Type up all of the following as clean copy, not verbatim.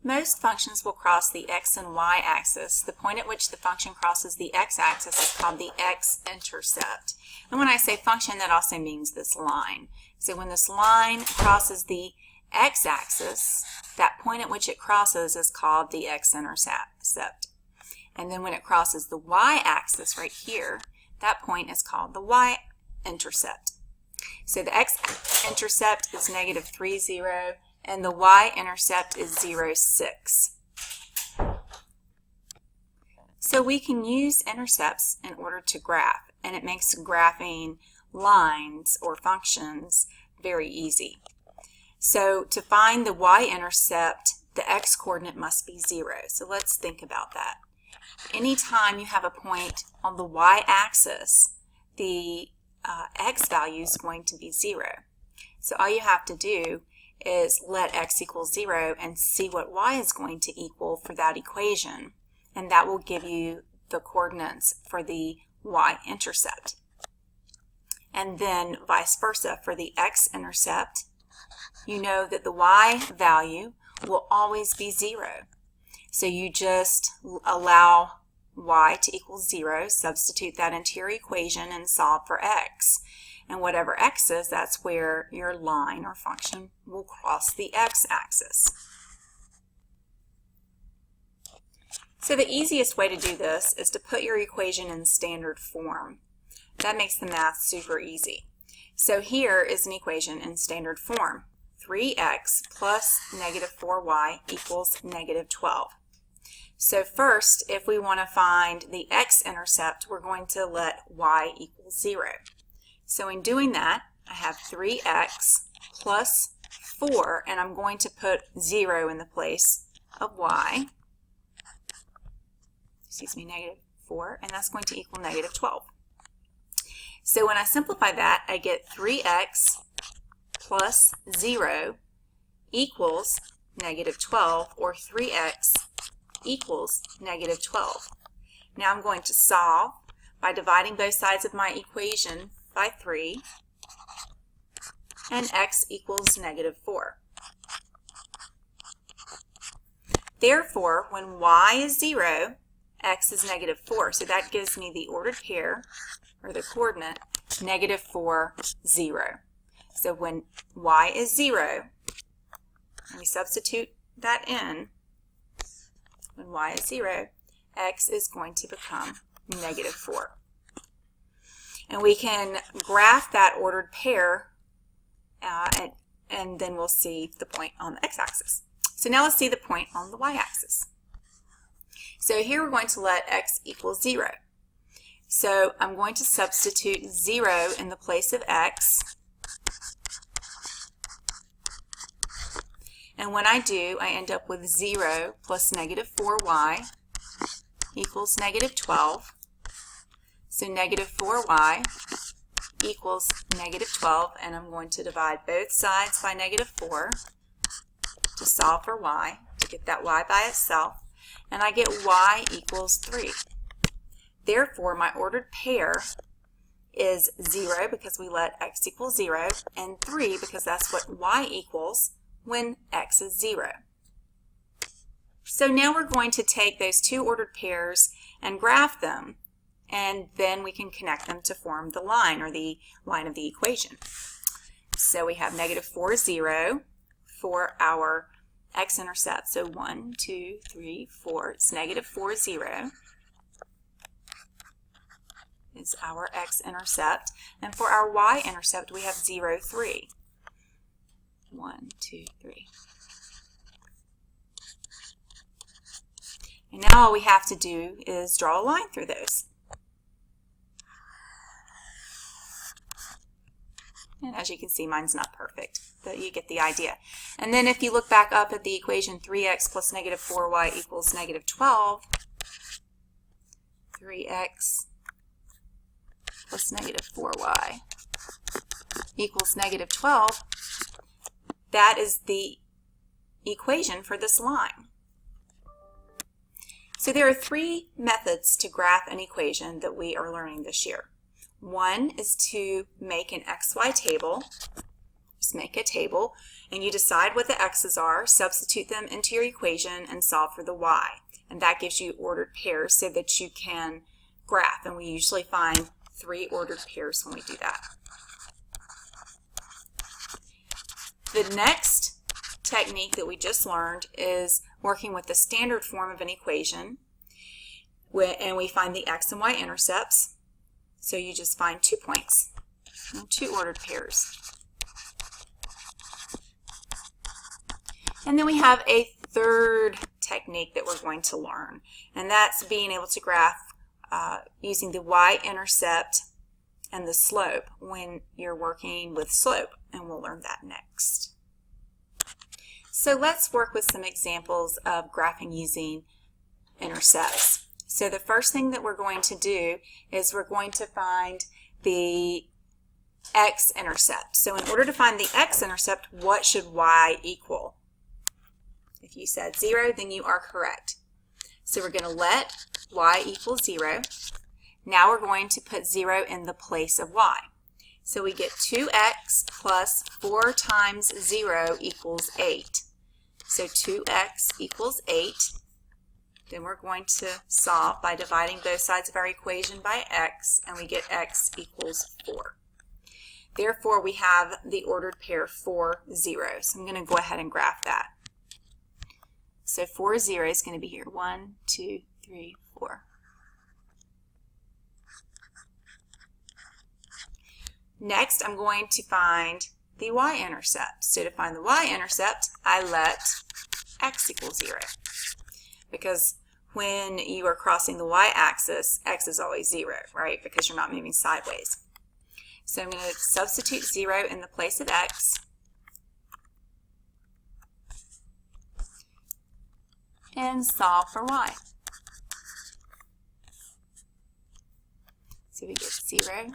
Most functions will cross the x and y axis. The point at which the function crosses the x-axis is called the x-intercept. And when I say function, that also means this line. So when this line crosses the x-axis, that point at which it crosses is called the x-intercept. And then when it crosses the y-axis right here, that point is called the y-intercept. So the x-intercept is -3, 0, and the y-intercept is 0, 6. So we can use intercepts in order to graph, and it makes graphing lines or functions very easy. So to find the y-intercept, the x-coordinate must be 0. So let's think about that. Anytime you have a point on the y-axis, the x value is going to be 0. So all you have to do is let x equal 0 and see what y is going to equal for that equation, and that will give you the coordinates for the y-intercept. And then vice versa for the x-intercept, you know that the y value will always be 0. So you just allow y to equal 0, substitute that into your equation and solve for x. And whatever x is, that's where your line or function will cross the x-axis. So the easiest way to do this is to put your equation in standard form. That makes the math super easy. So here is an equation in standard form. 3x plus -4y equals -12. So first, if we want to find the x-intercept, we're going to let y equal 0. So in doing that, I have 3x plus 4, and I'm going to put 0 in the place of y. Excuse me, -4, and that's going to equal -12. So when I simplify that, I get 3x plus 0 equals -12, or 3x equals -12. Now I'm going to solve by dividing both sides of my equation by 3, and x equals -4. Therefore, when y is 0, x is -4. So that gives me the ordered pair, or the coordinate, -4, 0. So when y is 0, and we substitute that in, when y is 0, x is going to become -4. And we can graph that ordered pair, and then we'll see the point on the x-axis. So now let's see the point on the y-axis. So here we're going to let x equal 0. So I'm going to substitute 0 in the place of x. And when I do, I end up with 0 plus -4y equals -12. So -4y equals -12, and I'm going to divide both sides by -4 to solve for y, to get that y by itself, and I get y equals 3. Therefore, my ordered pair is 0 because we let x equal 0, and 3 because that's what y equals when x is 0. So now we're going to take those two ordered pairs and graph them, and then we can connect them to form the line, or the line of the equation. So we have -4, 0 for our x-intercept. So 1, 2, 3, 4. It's -4, 0 is our x-intercept. And for our y-intercept, we have 0, 3. 1, 2, 3. And now all we have to do is draw a line through those. And as you can see, mine's not perfect, but you get the idea. And then if you look back up at the equation 3x plus -4y equals -12, 3x plus -4y equals -12, that is the equation for this line. So there are three methods to graph an equation that we are learning this year. One is to make an XY table. Just make a table, and you decide what the x's are, substitute them into your equation, and solve for the y. And that gives you ordered pairs so that you can graph, and we usually find 3 ordered pairs when we do that. The next technique that we just learned is working with the standard form of an equation, and we find the x and y intercepts. So you just find 2 points, 2 ordered pairs. And then we have a third technique that we're going to learn, and that's being able to graph using the y-intercept and the slope when you're working with slope, and we'll learn that next. So let's work with some examples of graphing using intercepts. So the first thing that we're going to do is we're going to find the x-intercept. So in order to find the x-intercept, what should y equal? If you said 0, then you are correct. So we're going to let y equal 0. Now we're going to put 0 in the place of y. So we get 2x plus 4 times 0 equals 8. So 2x equals 8. Then we're going to solve by dividing both sides of our equation by x, and we get x equals 4. Therefore, we have the ordered pair 4, 0. So I'm going to go ahead and graph that. So 4, 0 is going to be here. 1, 2, 3, 4. Next, I'm going to find the y-intercept. So to find the y-intercept, I let x equal 0. Because when you are crossing the y-axis, x is always 0, right? Because you're not moving sideways. So I'm going to substitute 0 in the place of x. And solve for y. So we get 0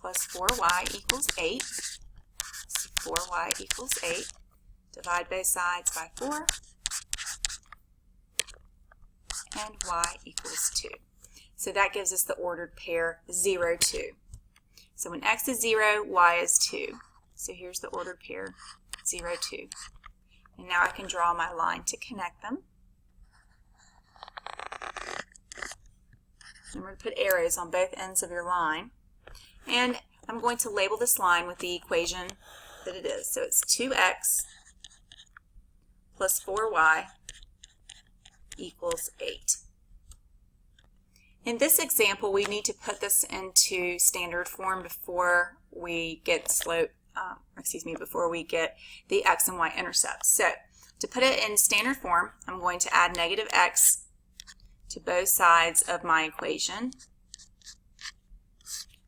plus 4y equals 8. So 4y equals 8. Divide both sides by 4. And y equals 2. So that gives us the ordered pair 0, 2. So when x is 0, y is 2. So here's the ordered pair 0, 2. And now I can draw my line to connect them. And we're going to put arrows on both ends of your line. And I'm going to label this line with the equation that it is. So it's 2x plus 4y equals 8. In this example, we need to put this into standard form before we get slope, before we get the x and y intercepts. So to put it in standard form, I'm going to add negative x to both sides of my equation.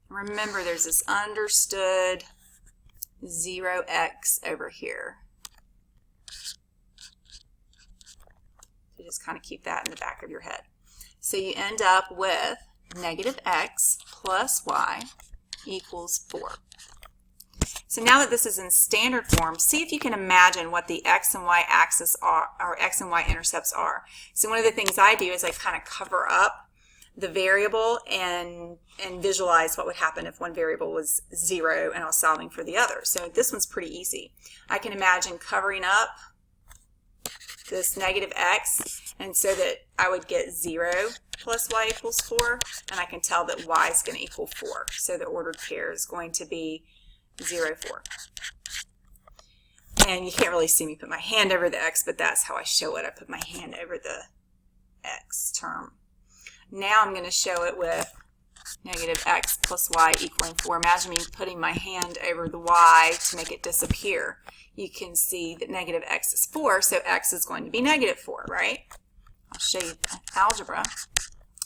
Remember, there's this understood 0x over here. So just kind of keep that in the back of your head. So you end up with negative x plus y equals 4. So now that this is in standard form, see if you can imagine what the x and y axis are, or x and y intercepts are. So one of the things I do is I kind of cover up the variable and visualize what would happen if one variable was 0 and I was solving for the other. So this one's pretty easy. I can imagine covering up this negative x, and so that I would get 0 plus y equals 4, and I can tell that y is going to equal 4. So the ordered pair is going to be 0, 4. And you can't really see me put my hand over the x, but that's how I show it. I put my hand over the x term. Now I'm going to show it with negative x plus y equaling 4. Imagine me putting my hand over the y to make it disappear. You can see that negative x is 4, so x is going to be negative 4, right? I'll show you algebra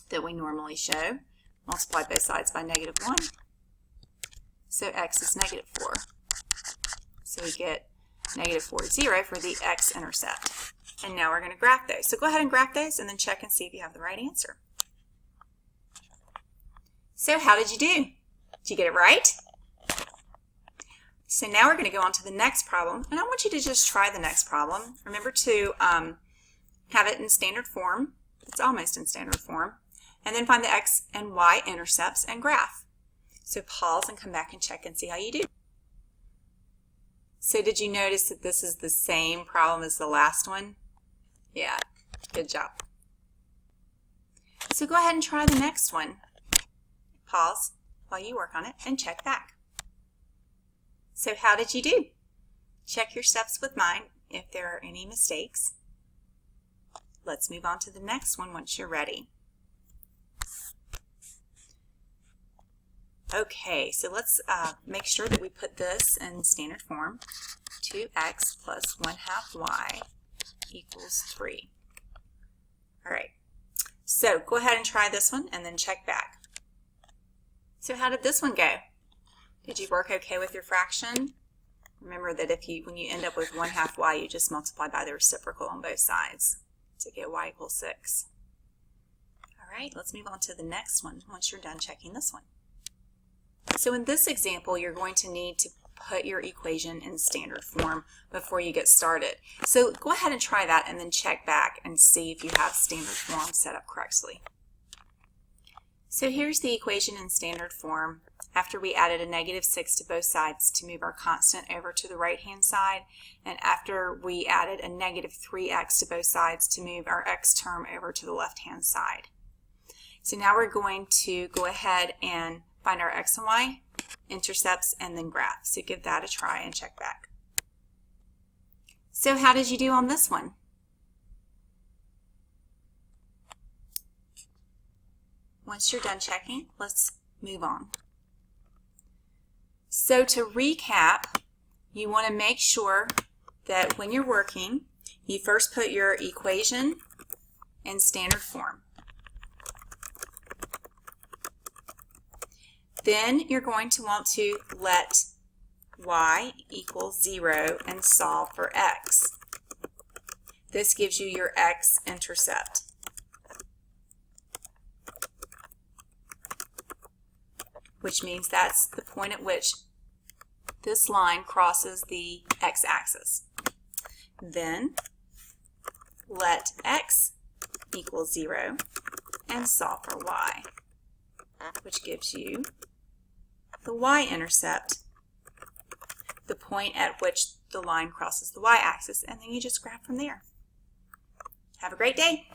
that we normally show. Multiply both sides by negative 1. So x is negative 4. So we get negative 4, 0 for the x-intercept. And now we're going to graph those. So go ahead and graph those and then check and see if you have the right answer. So how did you do? Did you get it right? So now we're going to go on to the next problem, and I want you to just try the next problem. Remember to have it in standard form. It's almost in standard form. And then find the x and y intercepts and graph. So pause and come back and check and see how you do. So did you notice that this is the same problem as the last one? Yeah, good job. So go ahead and try the next one. Pause while you work on it and check back. So how did you do? Check your steps with mine if there are any mistakes. Let's move on to the next one once you're ready. Okay, so let's make sure that we put this in standard form. 2x plus 1/2 y equals 3. All right, so go ahead and try this one and then check back. So how did this one go? Did you work okay with your fraction? Remember that when you end up with 1/2 y, you just multiply by the reciprocal on both sides to get y equals 6. All right, let's move on to the next one once you're done checking this one. So in this example, you're going to need to put your equation in standard form before you get started. So go ahead and try that and then check back and see if you have standard form set up correctly. So here's the equation in standard form after we added a -6 to both sides to move our constant over to the right-hand side, and after we added a -3x to both sides to move our x term over to the left-hand side. So now we're going to go ahead and find our x and y intercepts and then graph. So give that a try and check back. So how did you do on this one? Once you're done checking, let's move on. So to recap, you want to make sure that when you're working, you first put your equation in standard form. Then you're going to want to let y equal 0 and solve for x. This gives you your x-intercept. Which means that's the point at which this line crosses the x-axis. Then let x equal 0 and solve for y, which gives you the y-intercept, the point at which the line crosses the y-axis, and then you just graph from there. Have a great day.